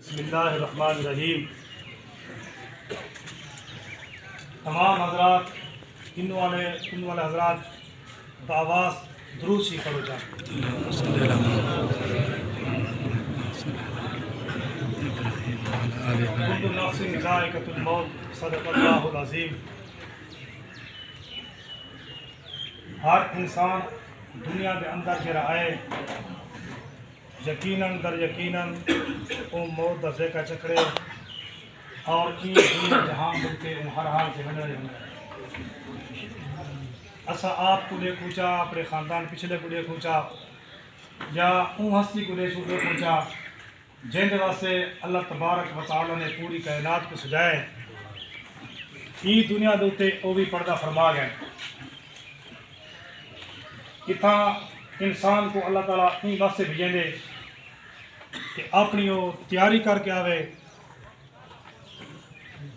بسم اللہ الرحمن الرحیم۔ تمام حضرات ان والے حضرات بآواز درود شریف پڑھو جائیں۔ کل نفس ذائقۃ الموت، صدق اللہ العظیم۔ ہر انسان دنیا کے اندر جرا آئے یقیناً در یقیناً او موت دا ذکر چکڑے اور کی دنیا جہان بلتے ان ہر حال سے بنے رہے۔ اسا آپ کو لے پوچھا، اپنے خاندان پچھلے کو لے پوچھا، یا اون ہستی کو لے پوچھا جن واسطے اللہ تبارک و تعالی نے پوری کائنات کو سجائے، یہ دنیا دوتے او بھی پردہ فرما گئے۔ اتھا انسان کو اللہ تعالیٰ این واسطے بھیجیں دے کہ اپنی وہ تیاری کر کے آوے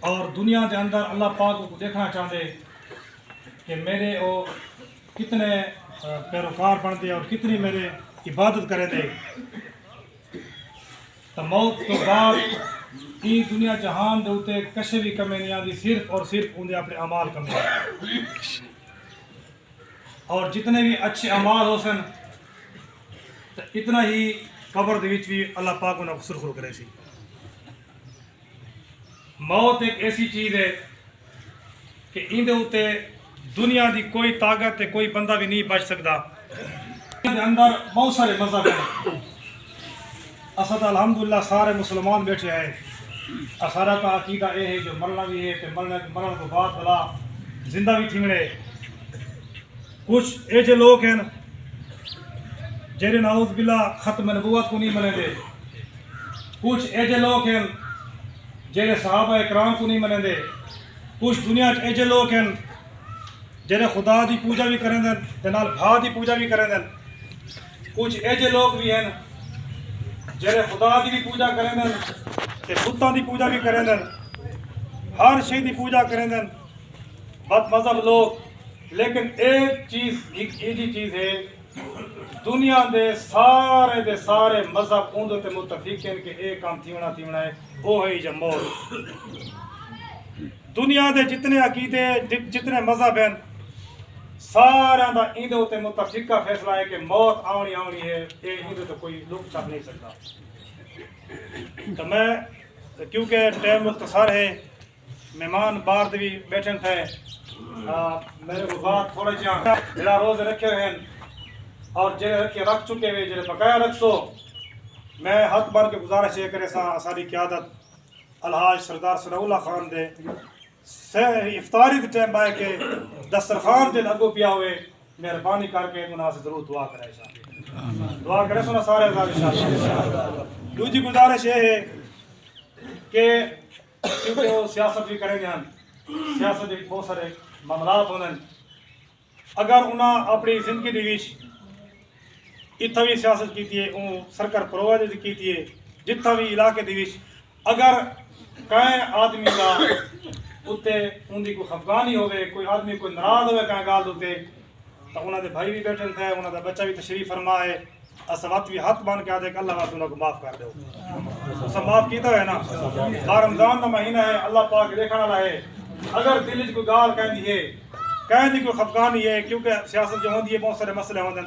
اور دنیا کے اندر اللہ پاک کو دیکھنا چاہتے کہ میرے وہ کتنے پیروکار بنتے اور کتنی میرے عبادت کریں دے۔ تو موت تو بعد یہ دنیا جہان دے ہوتے کشے بھی کمی نہیں آتی، صرف اور صرف انہیں اپنے اعمال کمی آتی، اور جتنے بھی اچھے اعمال ہو سن تو اتنا ہی قبر دے وچ بھی اللہ پاک انہوں کو سرخرو کرے سی۔ موت ایک ایسی چیز ہے کہ ان دے ہوتے دنیا دی کوئی طاقت ہے، کوئی بندہ بھی نہیں بچ سکتا۔ دے اندر بہت سارے مذہب ہیں، اسد الحمدللہ سارے مسلمان بیٹھے ہیں۔ اسارا کا عقیدہ یہ ہے جو مرنا بھی ہے کہ مرنے کو بعد بلا زندہ بھی تھیمڑے۔ کچھ ایجے لوگ ہیں جیرے نعوذ باللہ ختم نبوت کو نہیں منے دے، کچھ ایجے لوگ ہیں جیرے صحابہ اکرام کو نہیں منے دے، کچھ دنیا کے ایجے لوگ ہیں جیرے خدا دی پوجا بھی کریں دیں، جنال بھا دی پوجا بھی کریں دیں، کچھ ایجے لوگ بھی ہیں جیرے خدا دی بھی پوجا کریں دیں تے بتاں دی پوجا بھی کریں دیں، ہر شے دی پوجا کریں دیں، بد مذہب لوگ۔ لیکن ایک چیز چیز ہے، دنیا دے سارے مذہب اندر تے متفق ہیں کہ ایک کام تھیونا ہے، وہ ہے جب موت۔ دنیا دے جتنے عقیدے جتنے مذہب ہیں سارا دا اندر تے متفقہ فیصلہ ہے کہ موت آنی ہے، یہ اندر تو کوئی لوگ چھپ نہیں سکتا۔ تو میں کیونکہ ٹائم مختصر ہے، مہمان باہر بھی بیٹھے تھے، میرے کو بات تھوڑا جہاں جڑا روز رکھے ہوئے ہیں اور جڑے رکھے رکھ چکے ہوئے جڑے بقایا رکھ سو، میں ہاتھ بار کے گزارش یہ کرے ساری قیادت الحاج سردار ثناء اللہ خان دے افطاری کے ٹائم آئے کہ دسترخوان دے لگو پیا ہوئے، مہربانی کر کے انہاں سے ضرور دعا کرے دعا کرے سونا سارے انشاءاللہ۔ دوسری گزارش یہ ہے کہ کیونکہ وہ سیاست بھی کریں گے، سیاست بھی بہت سارے معاملات ہونے، اگر انہاں اپنی زندگی دیویش اتھا بھی سیاست کیتی ہے، سرکار پرووائڈ کیتی ہے، جتھا بھی علاقے دیویش اگر کہیں آدمی کا اتنے ان کی کوئی خفگانی ہوئے، کوئی آدمی کوئی ناراض ہوئے کہیں گال ہوتے، تو انہوں نے بھائی بھی بیٹھے تھے، انہوں نے بچہ بھی تشریف فرما ہے، اسوات بھی ہاتھ بان کے آدھے کہ اللہ واسطے انہوں کو معاف کر دو۔ اسے معاف کیتا ہے نا، رمضان کا مہینہ ہے، اللہ پاک دیکھنا والا ہے، اگر دل چ کوئی گال کہیں دی ہے، کہیں دی کوئی خفگانی ہے، کیونکہ سیاست جو ہوندی ہے بہت سارے مسئلے ہوندے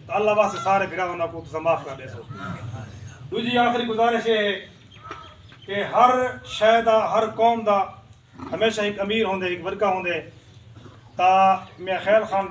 تو اللہ واسطے سارے بھرا انہوں کو تو معاف کر دے سو۔ دوسری آخری گزارش یہ ہے کہ ہر شے دا ہر قوم دا ہمیشہ ایک امیر ہوندے، ایک ورکا ہوندے، تا میں خیال خان